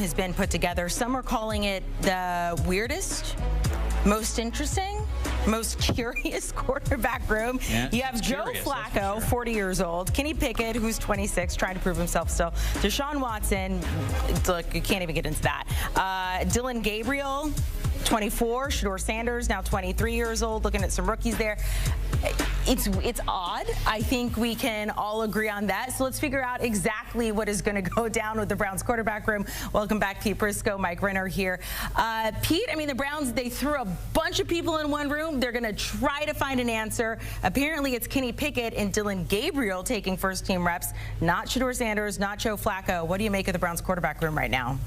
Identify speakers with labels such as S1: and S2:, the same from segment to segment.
S1: has been put together. Some are calling it the weirdest, most interesting, most curious quarterback room.
S2: Yeah,
S1: you have Joe Flacco, 40 years old, Kenny Pickett, who's 26, trying to prove himself still, Deshaun Watson, look, you can't even get into that, Dillon Gabriel, 24, Shedeur Sanders, now 23 years old, looking at some rookies there. It's odd. I think we can all agree on that. So let's figure out exactly what is going to go down with the Browns quarterback room. Welcome back, Pete Prisco, Mike Renner here. Pete, I mean, the Browns, they threw a bunch of people in one room. They're going to try to find an answer. Apparently, it's Kenny Pickett and Dillon Gabriel taking first-team reps, not Shedeur Sanders, not Joe Flacco. What do you make of the Browns quarterback room right now?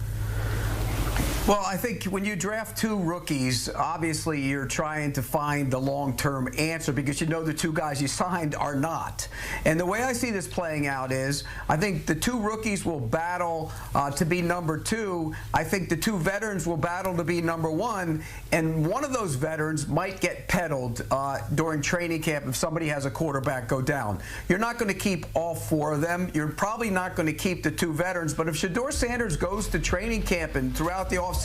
S3: Well, I think when you draft two rookies, obviously you're trying to find the long-term answer because you know the two guys you signed are not. And the way I see this playing out is I think the two rookies will battle to be number two. I think the two veterans will battle to be number one. And one of those veterans might get peddled during training camp if somebody has a quarterback go down. You're not going to keep all four of them. You're probably not going to keep the two veterans. But if Shedeur Sanders goes to training camp and throughout the offseason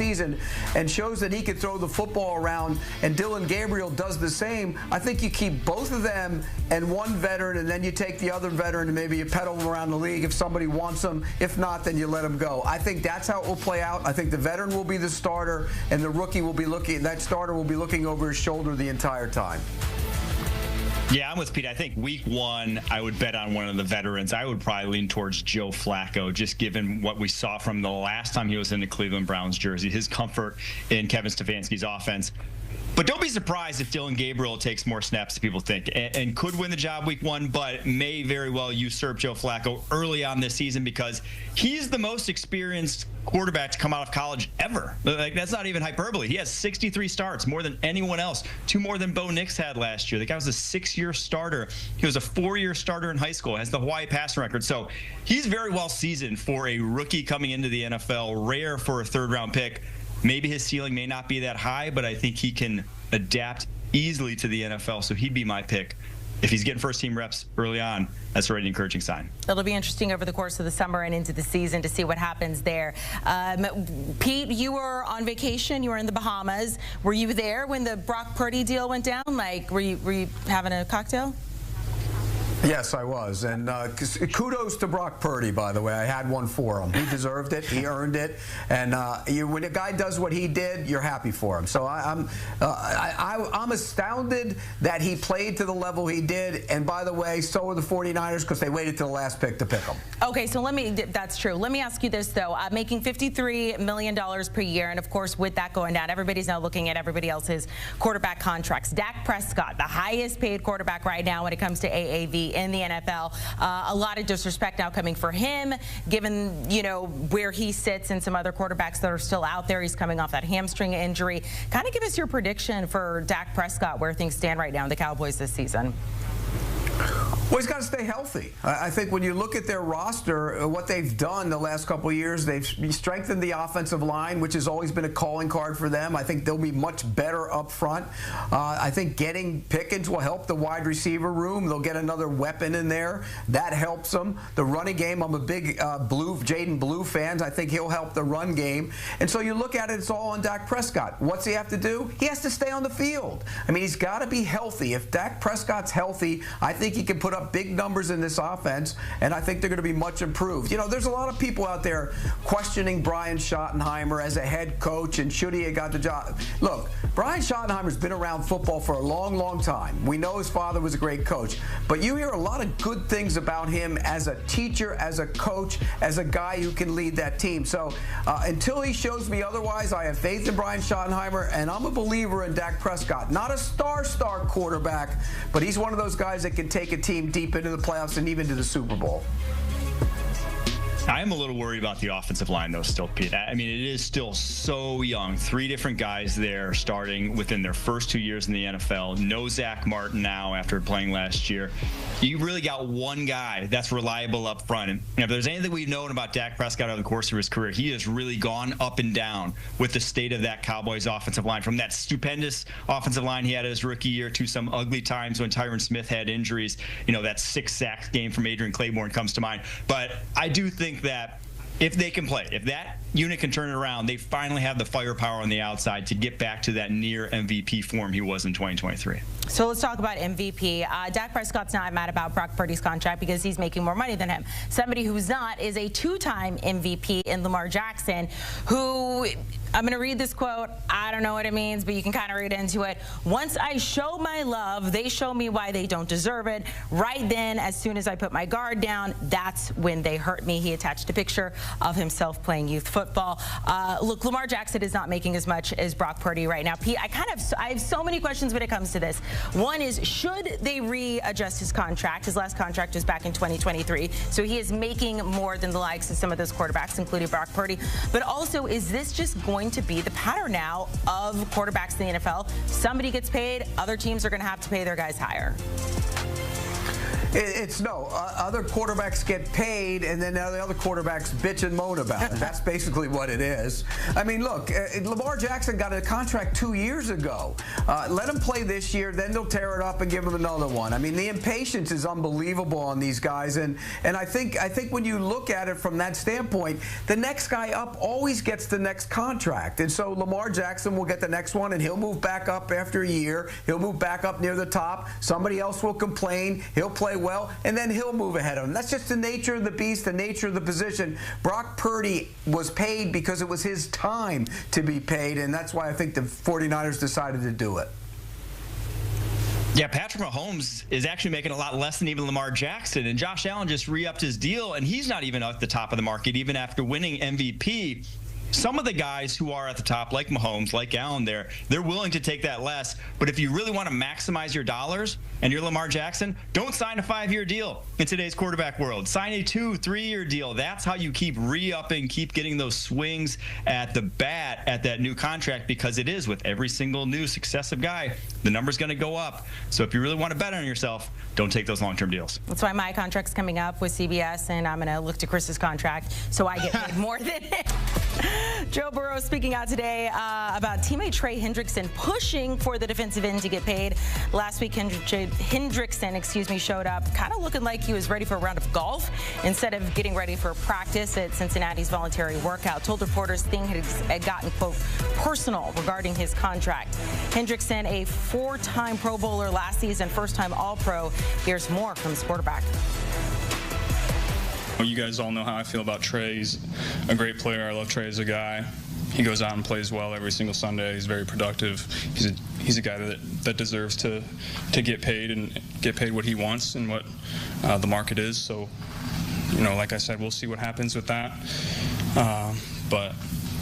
S3: and shows that he can throw the football around and Dillon Gabriel does the same, I think you keep both of them and one veteran, and then you take the other veteran and maybe you peddle him around the league if somebody wants him. If not, then you let him go. I think that's how it will play out. I think the veteran will be the starter and the rookie will be looking, that starter will be looking over his shoulder the entire time.
S2: Yeah, I'm with Pete. I think week one, I would bet on one of the veterans. I would probably lean towards Joe Flacco, just given what we saw from the last time he was in the Cleveland Browns jersey, his comfort in Kevin Stefanski's offense. But don't be surprised if Dillon Gabriel takes more snaps than people think and could win the job week one, but may very well usurp Joe Flacco early on this season because he's the most experienced quarterback to come out of college ever. Like, that's not even hyperbole. He has 63 starts, more than anyone else, 2 more than Bo Nix had last year. The guy was a 6-year starter. He was a 4-year starter in high school, has the Hawaii passing record. So he's very well seasoned for a rookie coming into the NFL, rare for a third-round pick. Maybe his ceiling may not be that high, but I think he can adapt easily to the NFL, so he'd be my pick. If he's getting first-team reps early on, that's already an encouraging sign.
S1: It'll be interesting over the course of the summer and into the season to see what happens there. Pete, you were on vacation. You were in the Bahamas. Were you there when the Brock Purdy deal went down? Like, were you having a cocktail?
S3: Yes, I was. And kudos to Brock Purdy, by the way. I had one for him. He deserved it. He earned it. And when a guy does what he did, you're happy for him. So I'm astounded that he played to the level he did. And by the way, so are the 49ers because they waited till the last pick to pick him.
S1: Okay, so that's true. Let me ask you this, though. Making $53 million per year, and of course, with that going down, everybody's now looking at everybody else's quarterback contracts. Dak Prescott, the highest paid quarterback right now when it comes to AAV in the NFL. A lot of disrespect now coming for him, given, you know, where he sits and some other quarterbacks that are still out there. He's coming off that hamstring injury. Kind of give us your prediction for Dak Prescott, where things stand right now in the Cowboys this season.
S3: Well, he's got to stay healthy. I think when you look at their roster, what they've done the last couple of years, they've strengthened the offensive line, which has always been a calling card for them. I think they'll be much better up front. I think getting Pickens will help the wide receiver room. They'll get another weapon in there. That helps them. The running game, I'm a big Jayden Blue fan. I think he'll help the run game. And so you look at it, it's all on Dak Prescott. What's he have to do? He has to stay on the field. I mean, he's got to be healthy. If Dak Prescott's healthy, I think he can put up big numbers in this offense, and I think they're going to be much improved. You know, there's a lot of people out there questioning Brian Schottenheimer as a head coach and should he have got the job. Look, Brian Schottenheimer's been around football for a long, long time. We know his father was a great coach, but you hear a lot of good things about him as a teacher, as a coach, as a guy who can lead that team. So until he shows me otherwise, I have faith in Brian Schottenheimer, and I'm a believer in Dak Prescott. Not a star quarterback, but he's one of those guys that can take a team deep into the playoffs and even to the Super Bowl.
S2: I am a little worried about the offensive line, though, still, Pete. I mean, it is still so young. 3 different guys there starting within their first 2 years in the NFL. No Zach Martin now after playing last year. You really got one guy that's reliable up front. And if there's anything we've known about Dak Prescott over the course of his career, he has really gone up and down with the state of that Cowboys offensive line. From that stupendous offensive line he had his rookie year to some ugly times when Tyron Smith had injuries. You know, that 6-sack game from Adrian Claiborne comes to mind. But I do think that if they can play, if that unit can turn it around, they finally have the firepower on the outside to get back to that near MVP form he was in 2023.
S1: So let's talk about MVP. Dak Prescott's not mad about Brock Purdy's contract because he's making more money than him. Somebody who's not is a two-time MVP in Lamar Jackson, who, I'm going to read this quote. I don't know what it means, but you can kind of read into it. Once I show my love, they show me why they don't deserve it. Right then, as soon as I put my guard down, that's when they hurt me. He attached a picture of himself playing youth football. Look, Lamar Jackson is not making as much as Brock Purdy right now. Pete, I have so many questions when it comes to this. One is, should they readjust his contract? His last contract was back in 2023, so he is making more than the likes of some of those quarterbacks, including Brock Purdy. But also, is this just going to be the pattern now of quarterbacks in the NFL? Somebody gets paid, other teams are going to have to pay their guys higher.
S3: It's no. Other quarterbacks get paid, and then the other quarterbacks bitch and moan about it. That's basically what it is. I mean, look, Lamar Jackson got a contract 2 years ago. Let him play this year, then they'll tear it up and give him another one. I mean, the impatience is unbelievable on these guys, and I think when you look at it from that standpoint, the next guy up always gets the next contract, and so Lamar Jackson will get the next one, and he'll move back up after a year. He'll move back up near the top. Somebody else will complain. He'll play well, and then he'll move ahead of him. That's just the nature of the beast, the nature of the position. Brock Purdy was paid because it was his time to be paid, and that's why I think the 49ers decided to do it.
S2: Yeah, Patrick Mahomes is actually making a lot less than even Lamar Jackson, and Josh Allen just re-upped his deal, and he's not even at the top of the market, even after winning MVP. Some of the guys who are at the top, like Mahomes, like Allen they're willing to take that less. But if you really want to maximize your dollars and you're Lamar Jackson, don't sign a 5-year deal in today's quarterback world. Sign a 2-3-year deal. That's how you keep re-upping, keep getting those swings at the bat at that new contract, because it is with every single new successive guy, the number's going to go up. So if you really want to bet on yourself, don't take those long-term deals.
S1: That's why my contract's coming up with CBS, and I'm going to look to Chris's contract so I get paid more than him. Joe Burrow speaking out today about teammate Trey Hendrickson pushing for the defensive end to get paid. Last week, Hendrickson, showed up kind of looking like he was ready for a round of golf instead of getting ready for practice at Cincinnati's voluntary workout. Told reporters things had gotten, quote, personal regarding his contract. Hendrickson, a 4-time Pro Bowler last season, first-time All-Pro. Here's more from his quarterback.
S4: You guys all know how I feel about Trey. He's a great player. I love Trey as a guy. He goes out and plays well every single Sunday. He's very productive. He's a guy that deserves to get paid and get paid what he wants and what the market is. So, like I said, we'll see what happens with that. But,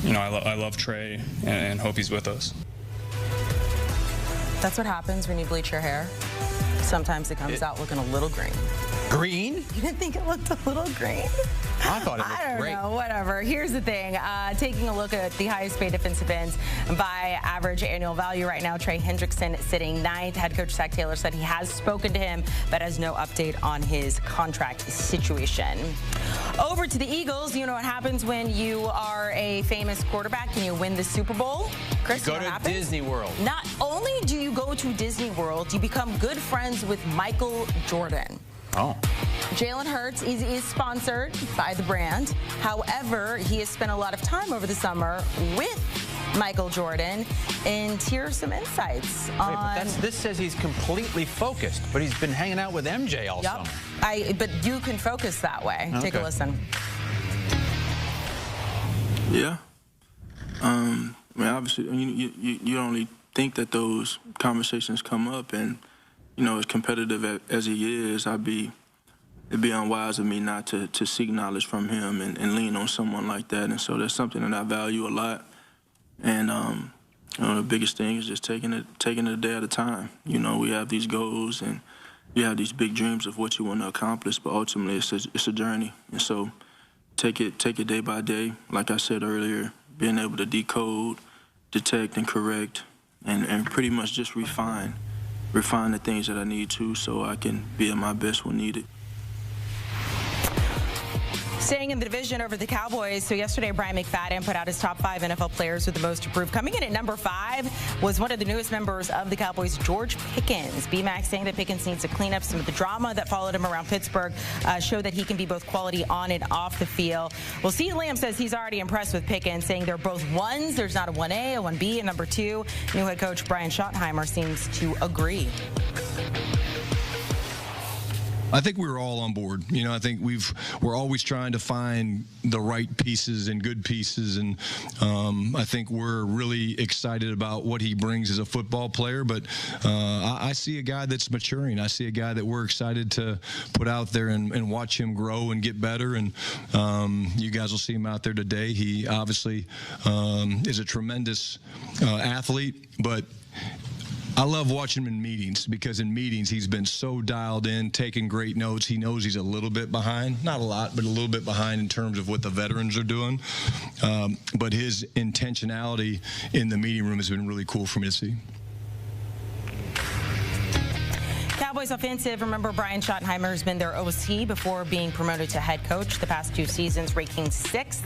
S4: I love Trey and hope he's with us.
S1: That's what happens when you bleach your hair. Sometimes it comes out looking a little green.
S5: Green?
S1: You didn't think it looked a little green?
S5: I thought it looked great.
S1: I don't know, whatever. Here's the thing. Taking a look at the highest paid defensive ends by average annual value right now, Trey Hendrickson sitting 9th. Head coach Zach Taylor said he has spoken to him, but has no update on his contract situation. Over to the Eagles. You know what happens when you are a famous quarterback and you win the Super Bowl? Chris,
S5: you go to Disney World.
S1: Not only do you go to Disney World, you become good friends with Michael Jordan.
S5: Oh.
S1: Jalen Hurts is sponsored by the brand. However, he has spent a lot of time over the summer with Michael Jordan, and here's some insights on...
S5: Wait, but this says he's completely focused, but he's been hanging out with MJ all summer.
S1: But you can focus that way. Okay. Take a listen.
S6: Yeah. I mean, obviously, you only think that those conversations come up, and as competitive as he is, it'd be unwise of me not to seek knowledge from him and lean on someone like that. And so that's something that I value a lot. And the biggest thing is just taking it a day at a time. We have these goals and you have these big dreams of what you want to accomplish, but ultimately it's a journey. And so take it day by day. Like I said earlier, being able to decode, detect, and correct, and pretty much just refine the things that I need to so I can be at my best when needed.
S1: Staying in the division over the Cowboys. So yesterday, Brian McFadden put out his top 5 NFL players with the most improved. Coming in at number 5 was one of the newest members of the Cowboys, George Pickens. B-Max saying that Pickens needs to clean up some of the drama that followed him around Pittsburgh, show that he can be both quality on and off the field. Well, CeeDee Lamb says he's already impressed with Pickens, saying they're both ones. There's not a 1A, a 1B, and number 2. New head coach Brian Schottenheimer seems to agree.
S7: I think we were all on board. You know, I think we're always trying to find the right pieces and good pieces, and I think we're really excited about what he brings as a football player. But I see a guy that's maturing. I see a guy that we're excited to put out there and watch him grow and get better. And you guys will see him out there today. He obviously is a tremendous athlete, but I love watching him in meetings, because in meetings he's been so dialed in, taking great notes. He knows he's a little bit behind, not a lot, but a little bit behind in terms of what the veterans are doing. But his intentionality in the meeting room has been really cool for me to see.
S1: Cowboys offensive. Remember, Brian Schottenheimer has been their OC before being promoted to head coach the past 2 seasons, ranking 6th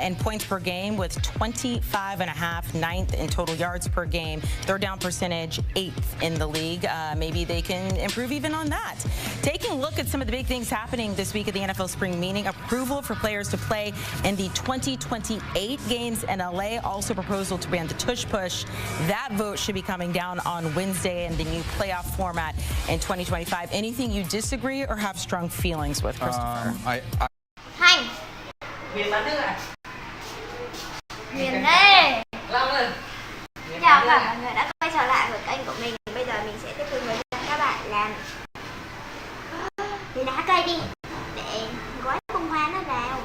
S1: in points per game with 25.5, 9th in total yards per game. Third down percentage, 8th in the league. Maybe they can improve even on that. Taking a look at some of the big things happening this week at the NFL spring meeting. Approval for players to play in the 2028 games in LA. Also proposal to ban the tush push. That vote should be coming down on Wednesday in the new playoff format in 2025. Anything you disagree or have strong feelings with, Christopher?
S8: Hành. Miền Lê. Chào cả mọi người đã quay trở lại với kênh của mình. Bây giờ mình sẽ tiếp tục hướng dẫn các bạn làm lá cây đi để gói bông hoa nó vào.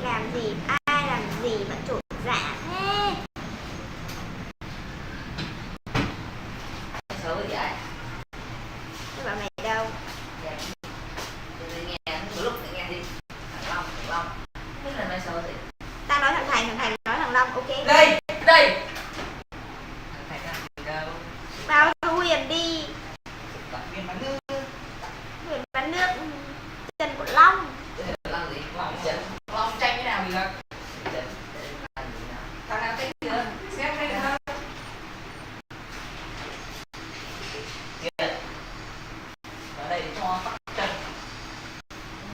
S8: Làm gì ai làm gì mà trộn dạ thế? Số vậy? Các bạn này đâu? Ta nói thằng Thành nói thằng Long, ok. Đây. Vào cho Huyền đi. Huyền bắn nước chân của Long. Long tranh cái nào thì là thằng nào tính nữa, xem đây được không? Ở đây cho